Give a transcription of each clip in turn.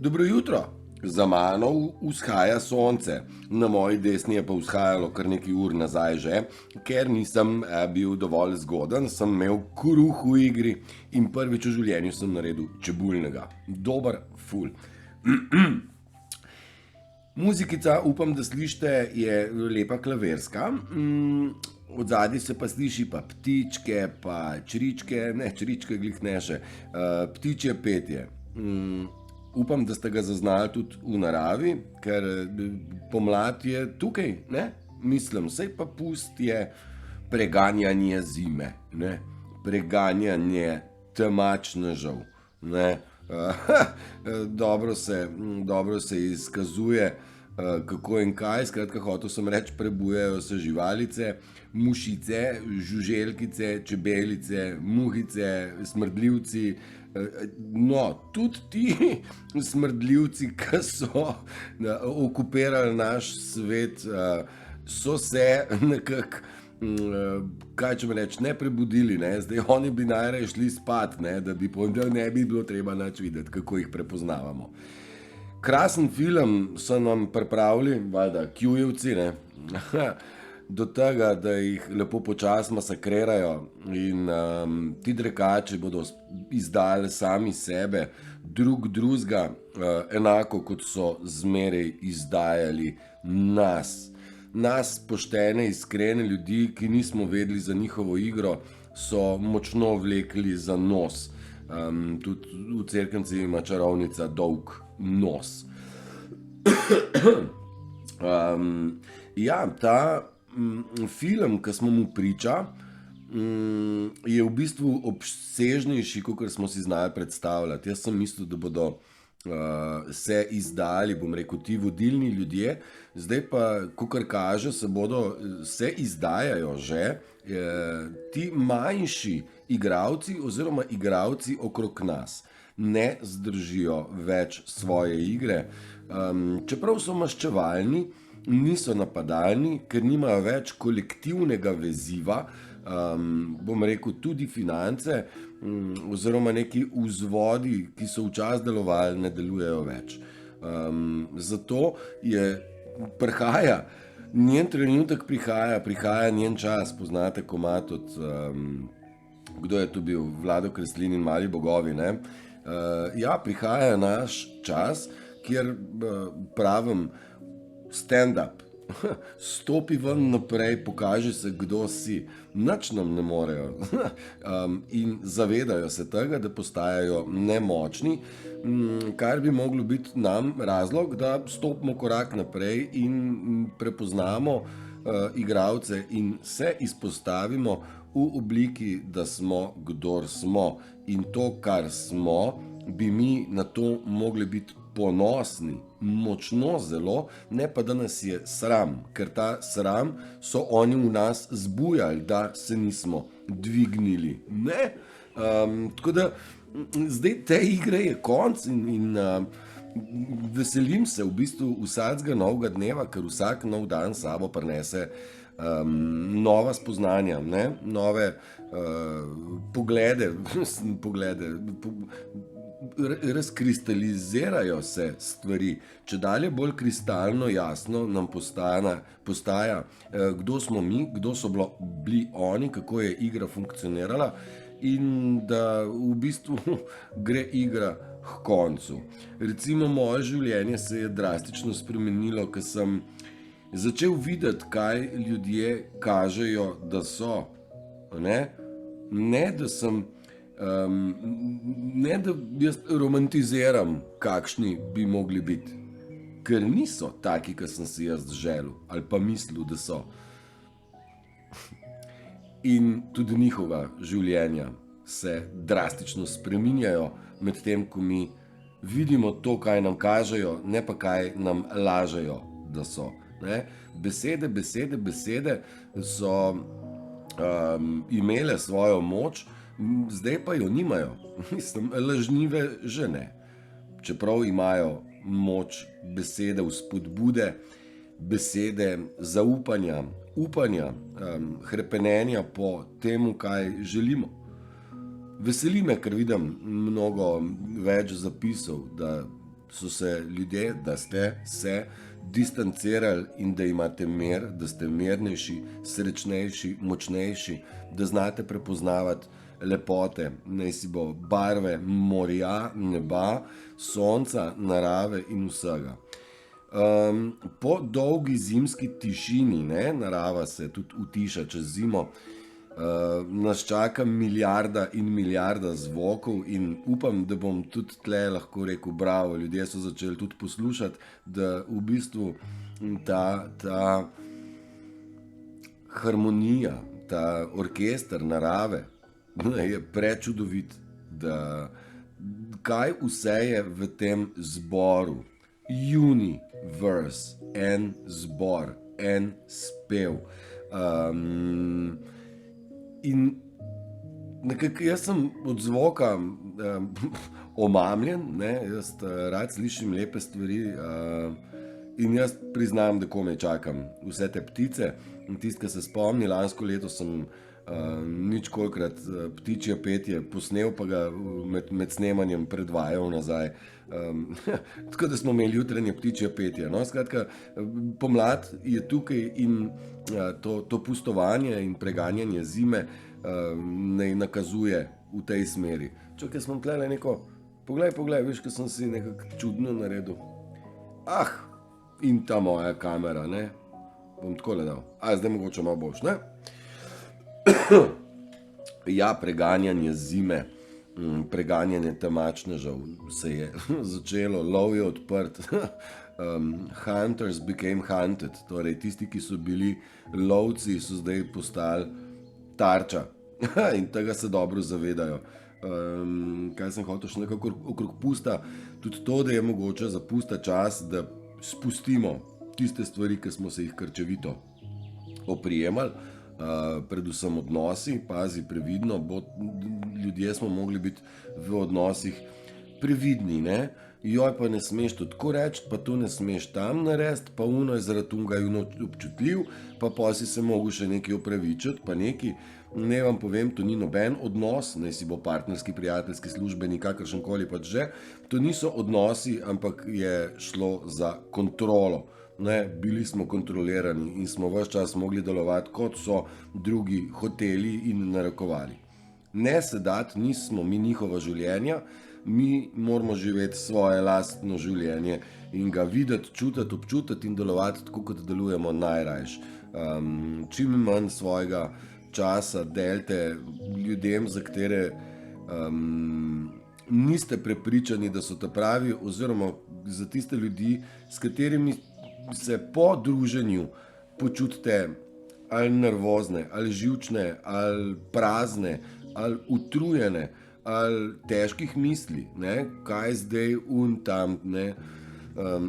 Dobro jutro. Za mano vzhaja sonce, na moji desni je pa vzhajalo kar nekaj ur nazaj že, ker nisem bil dovolj zgoden, sem imel kruh v igri in prvič v življenju sem naredil čebulnega. Dober, ful. Muzikica, upam, da slišite, je lepa klavirska. Od zadaj se pa sliši pa ptičke, pa čričke, ne, čričke glih ne še, ptičje petje. Upam, da ste ga zaznali tudi v naravi, ker pomlad je tukaj, ne? Mislim, sej pa pust je preganjanje zime, ne? Preganjanje temačnežev, ne? Dobro se izkazuje, kako in kaj, skratka hotel sem reči, prebujajo se živalice, mušice, žuželkice, čebelice, muhice, smrdljivci. No, tudi ti smrdljivci, ki so okupirali naš svet, so se nekako, kaj če me reči, ne prebudili, ne? Zdaj oni bi najraje šli spat, ne? Da ne bi bilo treba nič videti, kako jih prepoznavamo. Krasen film so nam pripravili, valjda, Kjujevci, ne? Do tega, da jih lepo počasi masakrirajo in ti drekači bodo izdali sami sebe, drugega, enako kot so zmeraj izdajali nas. Nas, poštene, iskrene ljudi, ki nismo vedeli za njihovo igro, so močno vlekli za nos. Tudi v Cerknici ima čarovnica dolg nos. Ja, ta film, ki smo mu priča, je v bistvu obsežnejši, kot smo si znali predstavljati. Jaz sem mislil, da bodo se izdali, bom rekel, ti vodilni ljudje, zdaj pa, kakor kaže, se izdajajo že ti manjši igralci oziroma igralci okrog nas. Ne zdržijo več svoje igre, čeprav so maščevalni, niso napadalni, ker nimajo več kolektivnega veziva, bom rekel, tudi finance oziroma neki vzvodi, ki so včasih delovali, ne delujejo več. Zato prihaja, njen trenutek prihaja njen čas, poznate komad od, kdo je tu bil, Vlado Kreslin in Mali bogovi, ne? Ja, prihaja naš čas, kjer pravim, stand up, stopi ven naprej, pokaži se, kdo si, nič nam ne morejo. In zavedajo se tega, da postajajo nemočni, kar bi moglo biti nam razlog, da stopimo korak naprej in prepoznamo igralce in se izpostavimo v obliki, da smo, kdor smo. In to, kar smo, bi mi na to mogli biti ponosni, močno zelo, ne pa da nas je sram, ker ta sram so oni v nas zbujali, da se nismo dvignili, ne? Tako da zdaj te igre je konc in veselim se v bistvu vsakega novega dneva, ker vsak nov dan s sabo prinese nova spoznanja, ne? Nove poglede, razkristalizirajo se stvari, čedalje bolj kristalno jasno nam postaja, kdo smo mi, kdo so bili oni, kako je igra funkcionirala in da v bistvu gre igra h koncu. Recimo moje življenje se je drastično spremenilo, ko sem začel videti, kaj ljudje kažejo, da so, ne? Ne, da sem ne, da jaz romantiziram, kakšni bi mogli biti, ker niso taki, ki sem si jaz želel ali pa mislil, da so. In tudi njihova življenja se drastično spreminjajo, medtem ko mi vidimo to, kaj nam kažejo, ne pa kaj nam lažejo, da so, ne? Besede so imele svojo moč, zdaj pa jo nimajo. Mislim, lažnive že ne. Čeprav imajo moč besede vzpodbude, besede zaupanja, upanja, hrepenenja po temu, kaj želimo. Veseli me, ker vidim mnogo več zapisov, da so se ljudje, da ste se distancirali in da imate mer, da ste mirnejši, srečnejši, močnejši, da znate prepoznavati lepote, naj si bo barve morja, neba, sonca, narave in vsega. Po dolgi zimski tišini, ne, narava se tudi utiša čez zimo, nas čaka milijarda in milijarda zvokov in upam, da bom tudi tle lahko rekel bravo, ljudje so začeli tudi poslušati, da v bistvu ta harmonija, ta orkester narave je prečudovit, da kaj vse je v tem zboru. Universe, en zbor, en spev. In nekako jaz sem od zvoka omamljen, ne? Jaz rad slišim lepe stvari in jaz priznam, da komaj čakam vse te ptice. In tisti, ki se spomni, lansko leto sem ničkolikrat ptičje petje posnel, pa ga med snemanjem predvajal nazaj. Tako da smo imeli jutranje ptičje petje. No? Skratka, pomlad je tukaj in to pustovanje in preganjanje zime ne nakazuje v tej smeri. Čakaj, smo tlele neko, poglej, veš, ko sem si nekako čudno naredil. In ta moja kamera, ne? Bom takole dal. Zdaj mogoče malo boljš, ne? Ja, preganjanje zime, preganjanje temačnežev se je začelo, lov je odprt. Hunters became hunted, torej tisti, ki so bili lovci, so zdaj postali tarča in tega se dobro zavedajo. Kaj sem hotel še nekako okrog pusta, tudi to, da je mogoče za pusta čas, da spustimo tiste stvari, ki smo se jih krčevito oprijemali, predvsem odnosi, pazi, previdno, ljudje smo mogli biti v odnosih previdni, ne? Joj, pa ne smeš to tako reči, pa to ne smeš tam narediti, pa uno je zaradi tunga občutljiv, pa si se mogel še nekaj opravičiti, pa nekaj. Ne vam povem, to ni noben odnos, naj si bo partnerski, prijateljski, službeni, kakršenkoli pač že. To niso odnosi, ampak je šlo za kontrolo. Ne, bili smo kontrolirani in smo ves čas mogli delovati, kot so drugi hoteli in narekovali. Ne sedati, nismo mi njihova življenja, mi moramo živeti svoje lastno življenje in ga videti, čutiti, občutiti in delovati tako, kot delujemo najrajš. Čim manj svojega časa delte ljudem, za katere niste prepričani, da so ta pravi, oziroma za tiste ljudi, s katerimi se po druženju počutite ali nervozne, ali živčne, ali prazne, ali utrujene, ali težkih misli, ne? Kaj zdaj tam,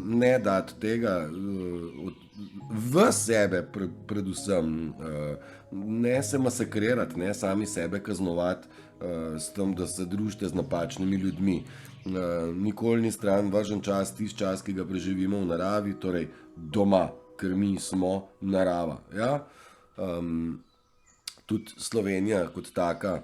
ne dati tega v sebe predvsem, ne se masakrirati, ne sami sebe kaznovati s tem, da se družite z napačnimi ljudmi. Nikoli ni stran važen čas, tisti čas, ki ga preživimo v naravi, torej doma, ker mi smo narava. Ja? Tudi Slovenija kot taka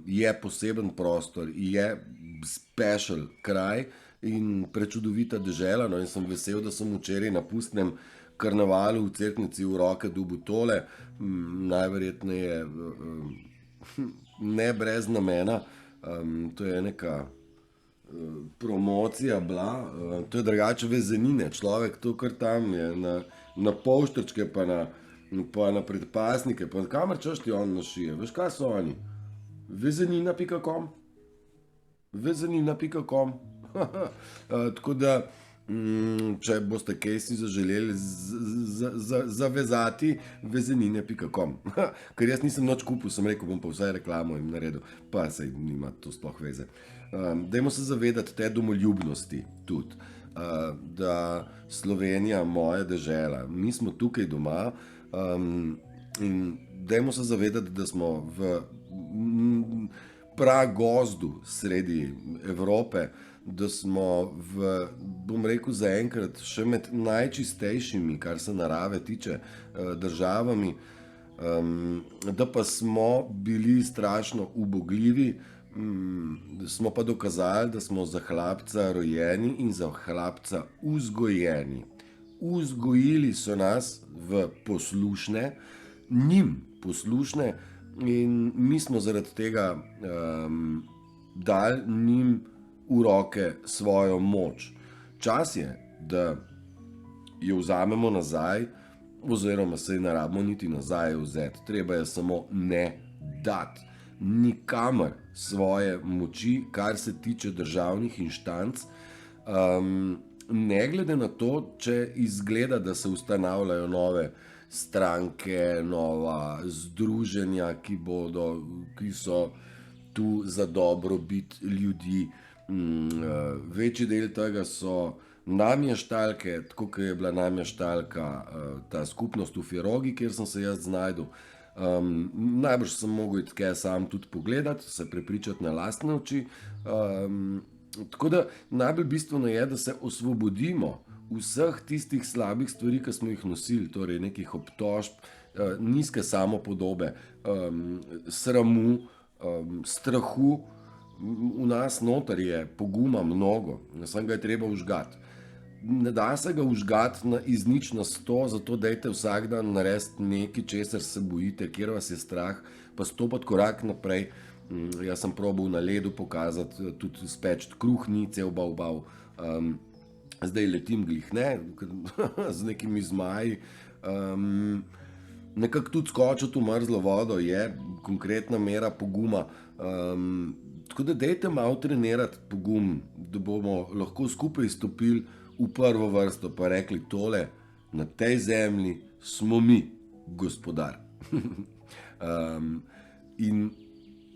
je poseben prostor, je special kraj in prečudovita dežela. No, in sem vesel, da sem včeraj na pustnem karnevalu v Cerknici v roke dobil tole, najverjetneje ne brez namena, to je neka promocija bila, to je drugače vezenine, človek to kar tam je na polštrčke pa na predpasnike, pa kamer češ ti on našije, veš kaj so oni? Vezenina.com Vezenina.com Tako da, če boste kaj si zaželeli zavezati, vezenine.com Ker jaz nisem nič kupil, sem rekel, bom pa vsaj reklamo jim naredil, pa sej nima to sploh veze. Dajmo se zavedati te domoljubnosti tudi, da Slovenija, moja dežela, mi smo tukaj doma in dajmo se zavedati, da smo v pragozdu sredi Evrope, da smo bom rekel zaenkrat, še med najčistejšimi, kar se narave tiče, državami, da pa smo bili strašno ubogljivi, smo pa dokazali, da smo za hlapca rojeni in za hlapca vzgojeni. Vzgojili so nas v poslušne, njim poslušne, in mi smo zaradi tega dali njim v roke svojo moč. Čas je, da jo vzamemo nazaj, oziroma se ne rabimo niti nazaj vzeti. Treba je samo ne dati nikamor svoje moči, kar se tiče državnih inštanc, ne glede na to, če izgleda, da se ustanavljajo nove stranke, nova združenja, ki so tu za dobrobit ljudi. Večji del tega so namještalke, tako kot je bila namještalka ta skupnost v Firogi, kjer sem se jaz znajdel. Najbrž sem mogel iti kaj sam tudi pogledati, se prepričati na lastne oči. Tako da najbolj bistveno je, da se osvobodimo vseh tistih slabih stvari, ki smo jih nosili, torej nekih obtožb, nizke samopodobe, sramu, strahu. V nas noter je poguma mnogo, samo ga je treba vžgati. Ne da se ga vžgati iz nič na 100, zato dajte vsak dan narediti nekaj, česar se bojite, kjer vas je strah, pa stopiti korak naprej. Jaz sem probal na ledu pokazati, tudi speči kruh, ni cel bav. Zdaj letim glih ne, z nekimi zmaji. Nekako tudi skočiti v mrzlo vodo je konkretna mera poguma. Tako da dajte malo trenirati pogum, da bomo lahko skupaj stopili v prvo vrsto pa rekli tole, na tej zemlji smo mi gospodar. In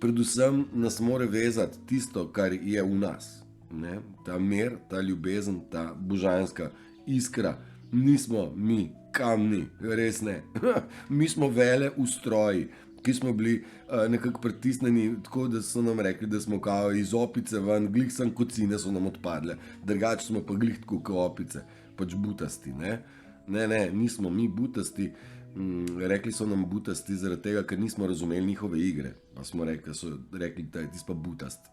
predvsem nas mora vezati tisto, kar je v nas. Ne? Ta mir, ta ljubezen, ta božanska iskra. Nismo mi kamni, res ne. Mi smo vele ustroji, ki smo bili nekako pritisnjeni, tako da so nam rekli, da smo kao iz opice ven, glih sem kocine so nam odpadle, drugače smo pa glih tako kot opice, pač butasti. Ne, nismo mi butasti, rekli so nam butasti zaradi tega, ker nismo razumeli njihove igre. Pa smo rekli, da je tisto pa butast.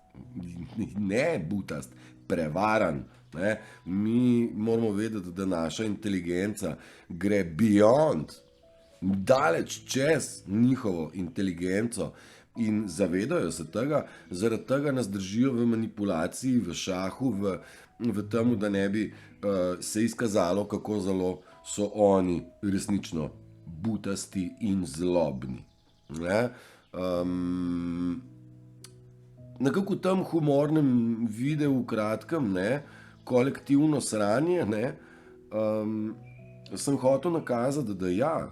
Ne butast, prevaran. Ne? Mi moramo vedeti, da naša inteligenca gre beyond, daleč čez njihovo inteligenco in zavedajo se tega, zaradi tega nas držijo v manipulaciji, v šahu, v tem, da ne bi se izkazalo, kako zelo so oni resnično butasti in zlobni. Ne? Nekako v tem humornem videu, v kratkem, kolektivno sranje, sem hotel nakazati, da ja,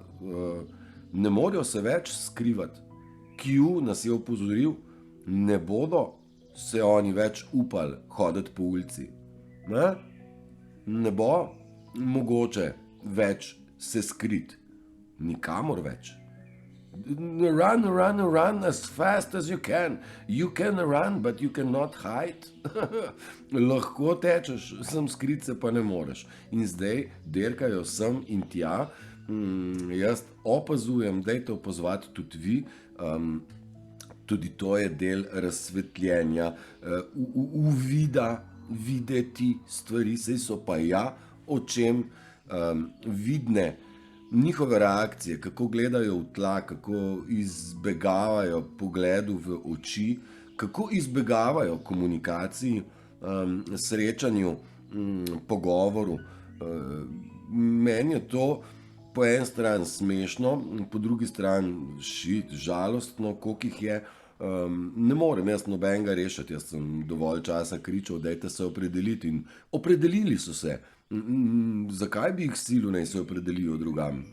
ne morejo se več skrivati. Q nas je opozoril, ne bodo se oni več upali hoditi po ulici. Ne bo mogoče več se skriti. Nikamor več. Run as fast as you can. You can run, but you cannot hide. Lahko tečeš, sem skrit se pa ne moreš. In zdaj derkajo sem in tja. Jaz opazujem, dajte opazovati tudi vi. Tudi to je del razsvetljenja, uvida, videti stvari, saj so pa ja, o čem vidne. Njihove reakcije, kako gledajo v tla, kako izbegavajo pogledu v oči, kako izbegavajo komunikaciji, srečanju, pogovoru. Meni je to po eni strani smešno, po drugi strani žalostno, koliko jih je. Ne morem jaz nobenega rešiti, jaz sem dovolj časa kričal, dajte se opredeliti in opredelili so se. Zakaj bi jih silil, naj se opredelijo drugam?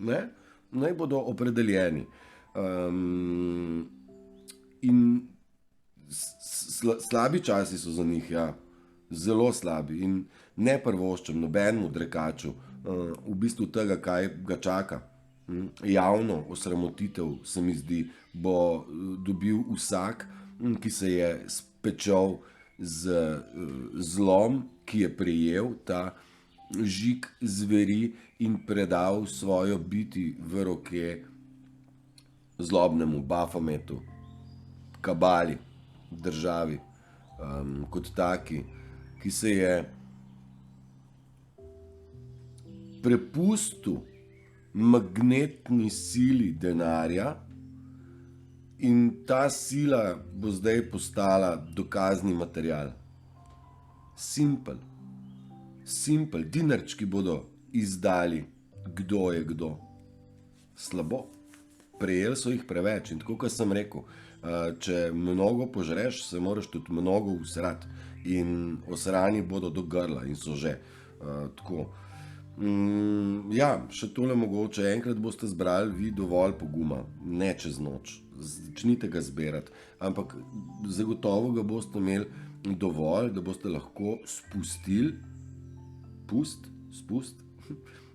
Naj bodo opredeljeni. In slabi časi so za njih, ja, zelo slabi in ne prvoščem nobenemu drekaču v bistvu tega, kaj ga čaka. Javno osramotitev, se mi zdi, bo dobil vsak, ki se je spečal z zlom, ki je prejel ta žig zveri in predal svojo biti v roke zlobnemu Bafometu, Kabali. državi kot taki, ki se je prepustil magnetni sili denarja in ta sila bo zdaj postala dokazni material. Simpel. Dinarčki bodo izdali, kdo je kdo. Slabo. Prejeli so jih preveč in tako, kot sem rekel, če mnogo požreš, se moraš tudi mnogo usrati in osrani bodo do grla in so že. Tako. Ja, še tole mogoče, enkrat boste zbrali vi dovolj poguma, ne čez noč, začnite ga zbirati, ampak zagotovo ga boste imeli dovolj, da boste lahko spustili,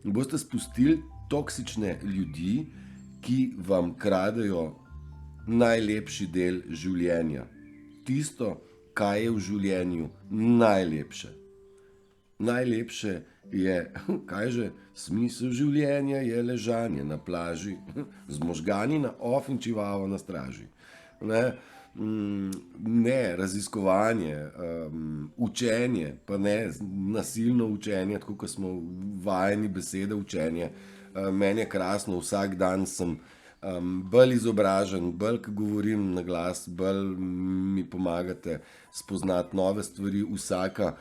boste spustili toksične ljudi, ki vam kradejo najlepši del življenja. Tisto, kaj je v življenju najlepše. Najlepše je, kaj že, smisel življenja je ležanje na plaži, z možgani na off in čivavo na straži. Ne, raziskovanje, učenje, pa ne nasilno učenje, tako kot smo vajeni besede učenje. Meni je krasno, vsak dan sem bolj izobražen, bolj, ko govorim na glas, bolj mi pomagate spoznati nove stvari, vsaka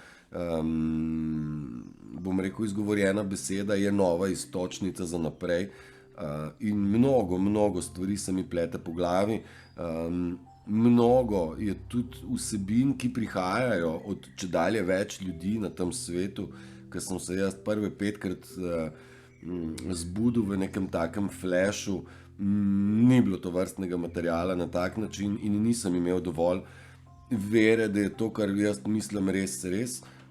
bom rekel, izgovorjena beseda je nova iztočnica za naprej in mnogo stvari se mi plete po glavi. Mnogo je tudi vsebin, ki prihajajo od čedalje več ljudi na tem svetu, ker sem se jaz prve 5krat zbudil v nekem takem flashu, ni bilo to vrstnega materiala na tak način in nisem imel dovolj vere, da je to, kar jaz mislim, res.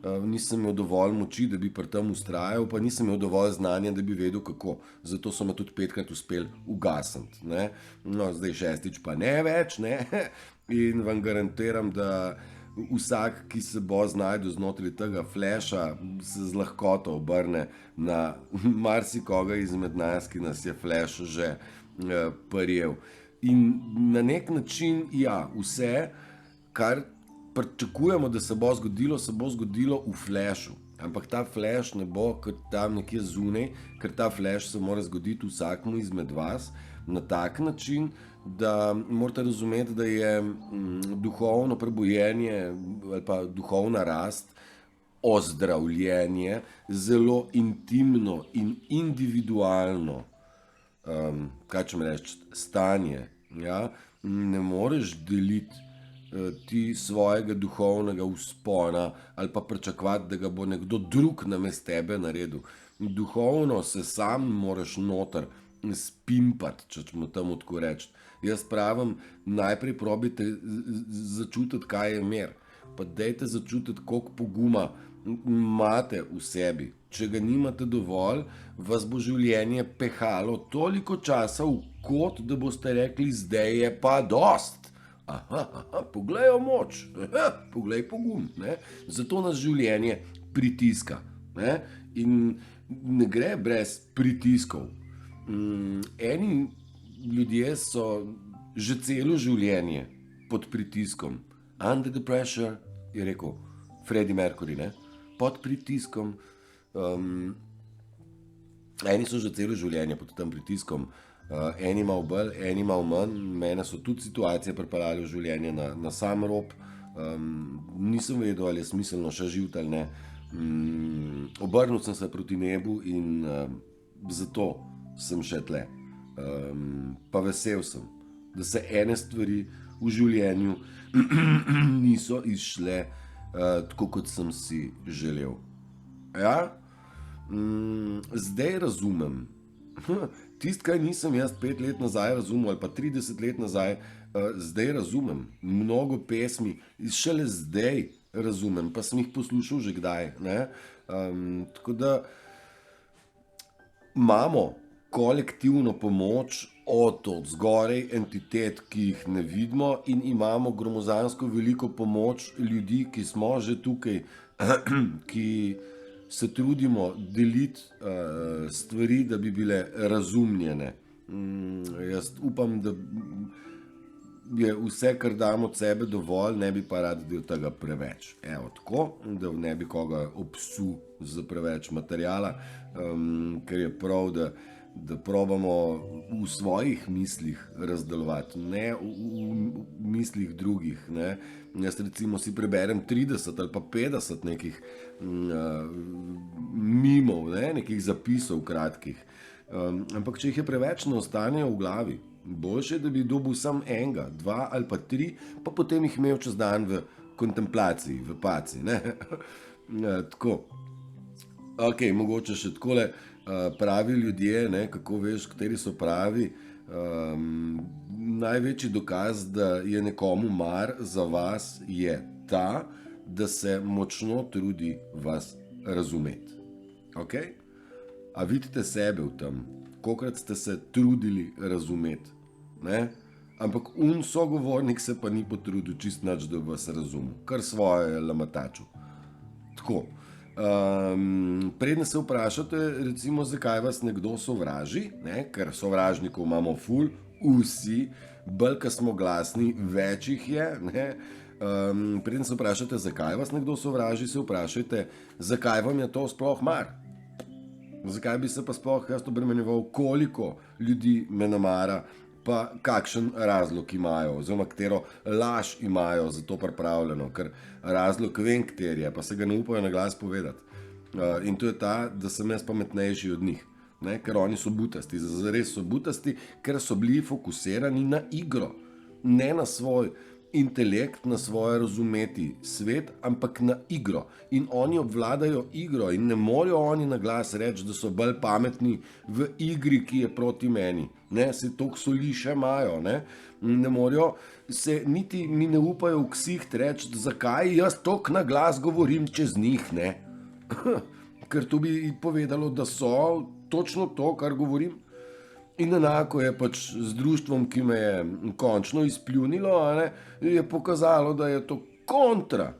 Nisem imel dovolj moči, da bi pri tem vztrajal, pa nisem imel dovolj znanja, da bi vedel, kako. Zato so me tudi 5krat uspeli ugasniti. No, zdaj 6. pa ne več, ne? In vam garantiram, da vsak, ki se bo znajdel znotraj tega flasha, se z lahkoto obrne na marsikoga izmed nas, ki nas je flash že prijel. In na nek način, ja, vse, kar pričakujemo, da se bo zgodilo v flashu. Ampak ta flash ne bo kot tam nekje zunaj, ker ta flash se mora zgoditi vsakmu izmed vas na tak način, da morate razumeti, da je duhovno prebojenje ali pa duhovna rast, ozdravljenje zelo intimno in individualno kaj če mi reči, stanje. Ja? Ne moreš deliti ti svojega duhovnega vzpona ali pa pričakovati, da ga bo nekdo drug namesto tebe naredil. Duhovno se sam moraš noter spimpati, če ćemo temu tako reči. Jaz pravim, najprej probajte začutiti, kaj je mir. Pa dajte začutiti, koliko poguma imate v sebi. Če ga nimate dovolj, vas bo življenje pehalo toliko časa v kot, da boste rekli, zdaj je pa dost. Poglej moč, poglej pogum. Ne? Zato nas življenje pritiska. Ne? In ne gre brez pritiskov. Eni ljudje so že celo življenje pod pritiskom. Under the pressure, je rekel Freddie Mercury, ne? Pod pritiskom. Eni so že celo življenje pod tem pritiskom. Eni malo bolj, eni malo manj. Mene so tudi situacije pripeljale v življenje na sam rob. Nisem vedel, ali je smiselno še živeti ali ne. Obrnil sem se proti nebu in zato sem še tle. Pa vesel sem, da se ene stvari v življenju niso izšle tako, kot sem si želel. Ja? Zdaj razumem. Tisto, kaj nisem jaz 5 let nazaj razumel ali pa 30 let nazaj, zdaj razumem. Mnogo pesmi šele zdaj razumem, pa sem jih poslušal že kdaj. Ne? Tako da imamo kolektivno pomoč od zgoraj entitet, ki jih ne vidimo, in imamo gromozansko veliko pomoč ljudi, ki smo že tukaj, ki se trudimo deliti stvari, da bi bile razumljene. Jaz upam, da je vse, kar damo od sebe dovolj, ne bi pa rad del tega preveč. Evo, tako, da ne bi koga obsul za preveč materijala, ker je prav, da probamo v svojih mislih razdelovati, ne v mislih drugih. Ne. Jaz recimo si preberem 30 ali pa 50 nekih mimov, ne, nekih zapisov kratkih. Ampak če jih je preveč, ne ostanejo v glavi. Boljše je, da bi dobil sam enega, dva ali pa tri, pa potem jih imel čez dan v kontemplaciji, v paci. Ne? Tako. Ok, mogoče še takole, pravi ljudje, ne, kako veš, kateri so pravi. Največji dokaz, da je nekomu mar za vas, je ta, da se močno trudi vas razumeti. Ok? A vidite sebe v tem? Kolikrat ste se trudili razumeti? Ne? Ampak sogovornik se pa ni potrudil čist nič, da vas razumel. Kar svoje je lamataču. Tako. Predne se vprašate, recimo, zakaj vas nekdo sovraži, ne? Ker sovražnikov imamo ful, vsi, bolj, ko smo glasni, več jih je. Ne? Predne se vprašate, zakaj vas nekdo sovraži, se vprašajte, zakaj vam je to sploh mar. Zakaj bi se pa sploh jaz obremenjeval, koliko ljudi me namara, pa kakšen razlog imajo, oziroma katero laž imajo za to pripravljeno, ker razlog vem, kateri je, pa se ga ne upajo na glas povedati. In to je ta, da sem jaz pametnejši od njih, ne? Ker oni so butasti, zares so butasti, ker so bili fokusirani na igro, ne na svoj intelekt, na svoje razumeti svet, ampak na igro. In oni obvladajo igro in ne morejo oni na glas reči, da so bolj pametni v igri, ki je proti meni. Ne, se toliko soli še imajo, ne? Ne morejo se, niti mi ne upajo v ksiht reči, zakaj jaz toliko na glas govorim čez njih, ne? Ker to bi povedalo, da so točno to, kar govorim. In enako je pač z društvom, ki me je končno izpljunilo, je pokazalo, da je to kontra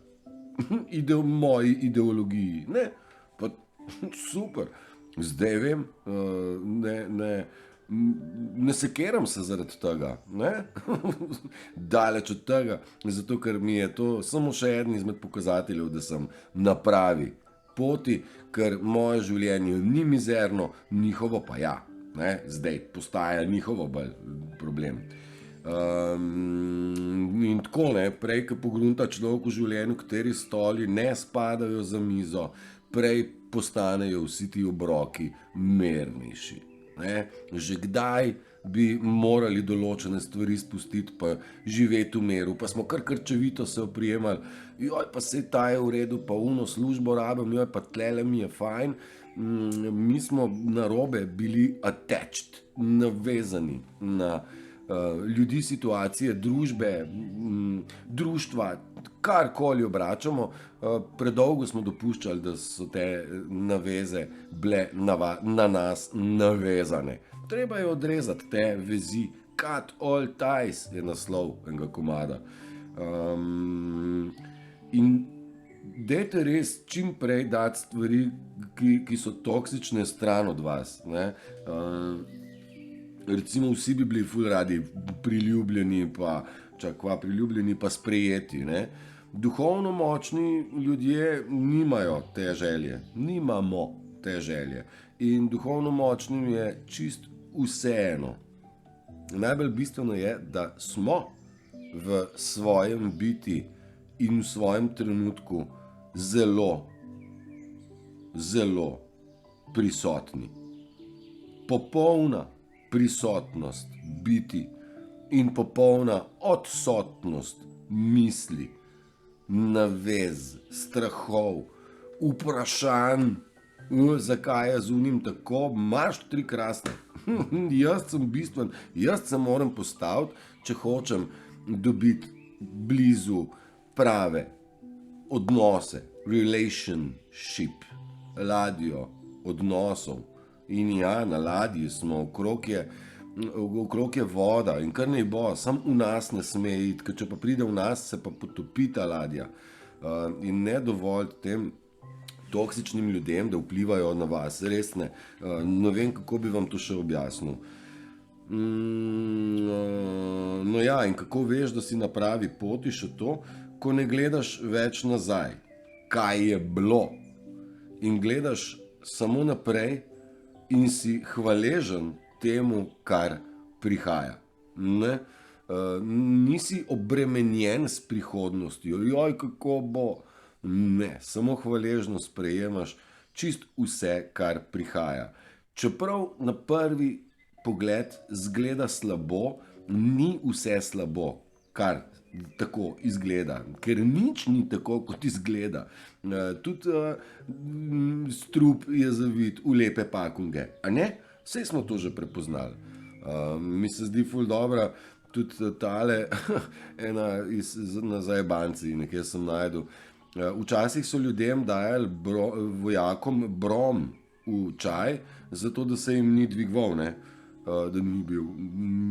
moji ideologiji. Ne, pa super. Zdaj vem, ne sekeram se zaradi tega, ne? Daleč od tega, zato ker mi je to samo še eden izmed pokazateljev, da sem na pravi poti, ker moje življenje ni mizerno, njihovo pa ja. Ne, zdaj postaja njihovo bolj problem. In tako, ne, prej, ko pogrunta človek v življenju, kateri stoli ne spadajo za mizo, prej postanejo vsi ti obroki mirnejši. Ne. Že kdaj bi morali določene stvari spustiti, pa živeti v miru, pa smo kar krčevito se oprijemali, joj, pa saj ta je v redu, pa uno službo rabim, joj, pa tlele mi je fajn. Mi smo narobe bili attached, navezani na ljudi, situacije, družbe, društva, karkoli obračamo. Predolgo smo dopuščali, da so te naveze bile na nas navezane. Treba je odrezati te vezi. Cut all ties je naslov enega komada. In dajte res čim prej dati stvari, ki so toksične, stran od vas. Ne? Recimo vsi bi bili ful radi priljubljeni, pa sprejeti. Ne? Duhovno močni ljudje nimajo te želje. Nimamo te želje. In duhovno močnim je čist vseeno. Najbolj bistveno je, da smo v svojem biti in v svojem trenutku zelo, zelo prisotni. Popolna prisotnost biti in popolna odsotnost misli, navez, strahov, vprašanj, zakaj je z unim tako, imaš 3 krasne. Jaz sem bistven, jaz se moram postaviti, če hočem dobiti blizu prave odnose, relationship, ladjo odnosov. In ja, na ladji smo, okrog je voda in kar naj bo, sam v nas ne sme iti, ker če pa pride v nas, se pa potopi ta ladja. In ne dovolj tem toksičnim ljudem, da vplivajo na vas, res ne. Ne vem, kako bi vam to še objasnil. No ja, in kako veš, da si na pravi poti, še to, ko ne gledaš več nazaj, kaj je bilo, in gledaš samo naprej in si hvaležen temu, kar prihaja. Ne? Nisi obremenjen s prihodnostjo, joj, kako bo. Ne, samo hvaležno sprejemaš čist vse, kar prihaja. Čeprav na prvi pogled zgleda slabo, ni vse slabo, kar tako izgleda, ker nič ni tako, kot izgleda. Tudi strup je zavit v lepe pakunge, a ne? Vse smo to že prepoznali. Mi se zdi ful dobra tudi tale, ena na zajebanci, nekje sem najdel. Včasih so ljudem dajali vojakom brom v čaj, zato da se jim ni dvigoval, ne? Da ni bil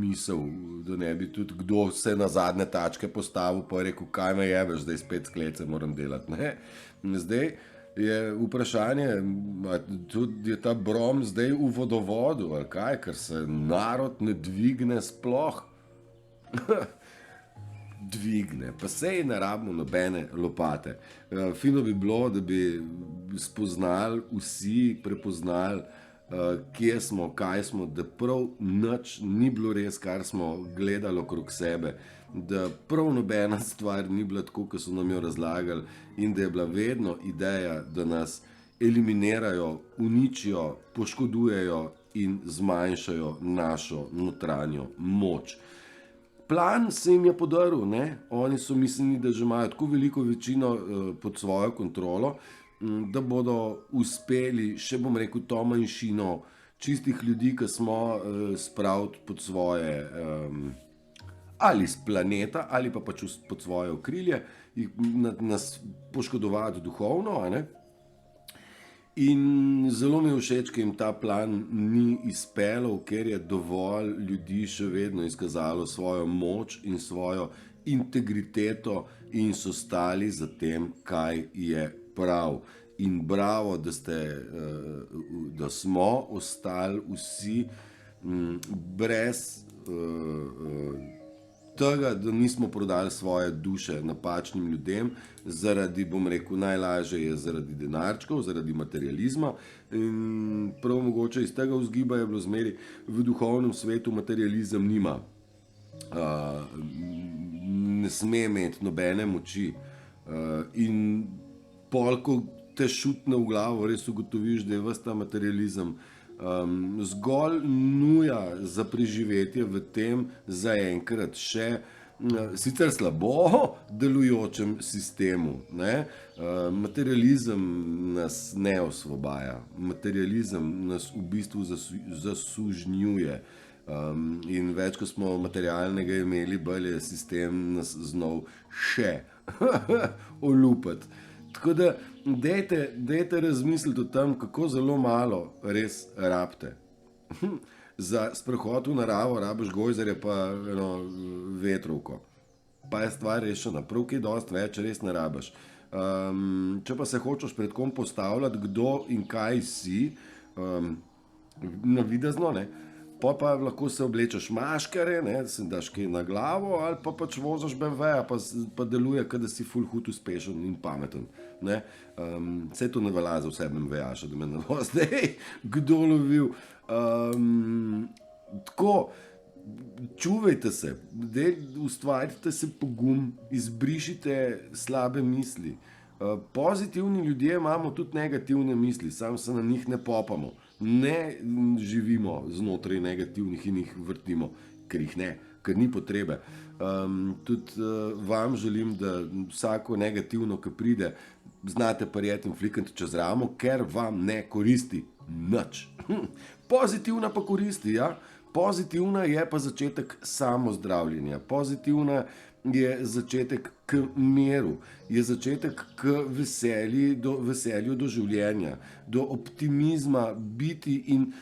misel, da ne bi tudi kdo se na zadnje tačke postavil pa rekel, kaj me jebeš, zdaj spet sklece moram delati. Ne? Zdaj je vprašanje, tudi je ta brom zdaj v vodovodu, ali kaj, ker se narod ne dvigne sploh. Dvigne, pa sej ne rabimo nobene lopate. Fino bi bilo, da bi spoznali vsi, prepoznali, kje smo, kaj smo, da prav nič ni bilo res, kar smo gledali okrog sebe, da prav nobena stvar ni bila tako, kot so nam jo razlagali, in da je bila vedno ideja, da nas eliminirajo, uničijo, poškodujejo in zmanjšajo našo notranjo moč. Plan se jim je podaril, ne? Oni so mislili, da že imajo tako veliko večino pod svojo kontrolo, da bodo uspeli, še bom rekel, to manjšino čistih ljudi, ki smo spraviti pod svoje, ali z planeta, ali pa pač pod svoje okrilje, nas poškodovati duhovno, a ne? In zelo mi je všeč, ker jim ta plan ni izpeljal, ker je dovolj ljudi še vedno izkazalo svojo moč in svojo integriteto in so stali za tem, kaj je prav. In bravo, da smo ostali vsi brez tega, da nismo prodali svoje duše napačnim ljudem, zaradi, bom rekel, najlažje je zaradi denarčkov, zaradi materializma. In prav mogoče iz tega vzgiba je bilo zmeri v duhovnem svetu materializem nima. Ne sme imeti nobene moči. In pol, ko te šutne v glavo, res ugotoviš, da je ves ta materializem zgolj nuja za preživetje v tem zaenkrat še sicer slabo delujočem sistemu. Ne? Materializem nas ne osvobaja, materializem nas v bistvu zasužnjuje. In več, ko smo materialnega imeli, bolj je sistem nas znal še olupati. Tako da dajte razmisliti o tem, kako zelo malo res rabite. Za sprehod v naravo rabiš gojzarja pa eno vetrovko. Pa je stvar rešena, prav kaj dosti več res ne rabiš. Če pa se hočeš pred kom postavljati, kdo in kaj si, navidezno, ne, pa lahko se oblečeš maškare, ne, se daš kaj na glavo, ali pa pač voziš BMW-ja, pa deluje, kot da si ful hud uspešen in pameten. Ne. Saj to ne velja za vse BMW-jaše, da me ne bo zdaj kdo lovil. Tako, čuvajte se, ustvarite se pogum, izbrišite slabe misli. Pozitivni ljudje imamo tudi negativne misli, samo se na njih ne popamo. Ne živimo znotraj negativnih in jih vrtimo, ker jih ne, ker ni potrebe. Tudi vam želim, da vsako negativno, ki pride, znate prijeti in flikati čez ramo, ker vam ne koristi nič. Pozitivna pa koristi, ja. Pozitivna je pa začetek samozdravljenja. Pozitivna je začetek k miru, je začetek k veselju do življenja, do optimizma biti in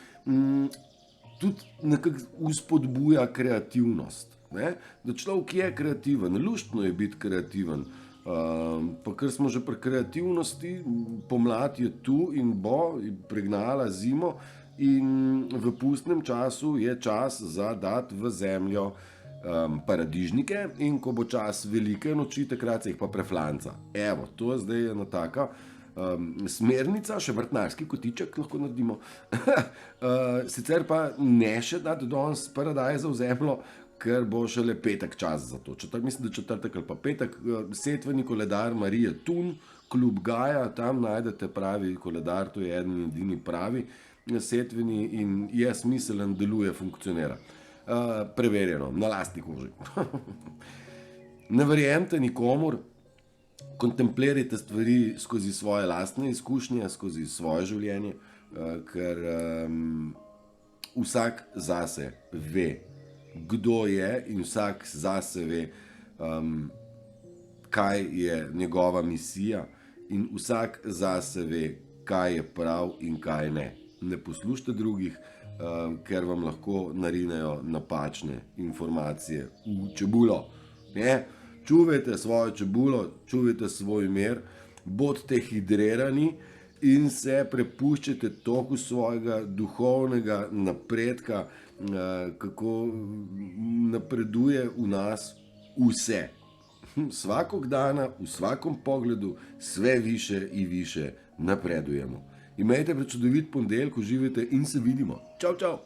tudi nekako vzpodbuja kreativnost. Ne? Da človek je kreativen, luštno je biti kreativen. Pa ker smo že pri kreativnosti, pomlad je tu in bo pregnala zimo in v pustnem času je čas za dati v zemljo paradižnike, in ko bo čas velike noči, takrat se jih pa preflanca. Evo, to je zdaj ena taka smernica, še vrtnarski kotiček lahko naredimo. Sicer pa ne še dati danes paradajza v zemljo, ker bo šele petek čas za to. Mislim, da četrtek ali pa petek. Setveni koledar Marije Tun, Klub Gaja, tam najdete pravi koledar, to je eden edini pravi setveni in je smiselen, deluje, funkcionira. Preverjeno, na lastni koži. Ne verjemite nikomur, kontemplirajte stvari skozi svoje lastne izkušnje, skozi svoje življenje, ker vsak zase ve, kdo je, in vsak zase ve, kaj je njegova misija, in vsak zase ve, kaj je prav in kaj ne. Ne poslušajte drugih, ker vam lahko narinejo napačne informacije v čebulo. Čuvajte svojo čebulo, čuvajte svoj mir, bodite hidrirani in se prepuščajte toku svojega duhovnega napredka, kako napreduje v nas vse. Svakog dana, v svakom pogledu, sve više in više napredujemo. Imejte prečudovit ponedeljek, uživajte in se vidimo. Čau, čau!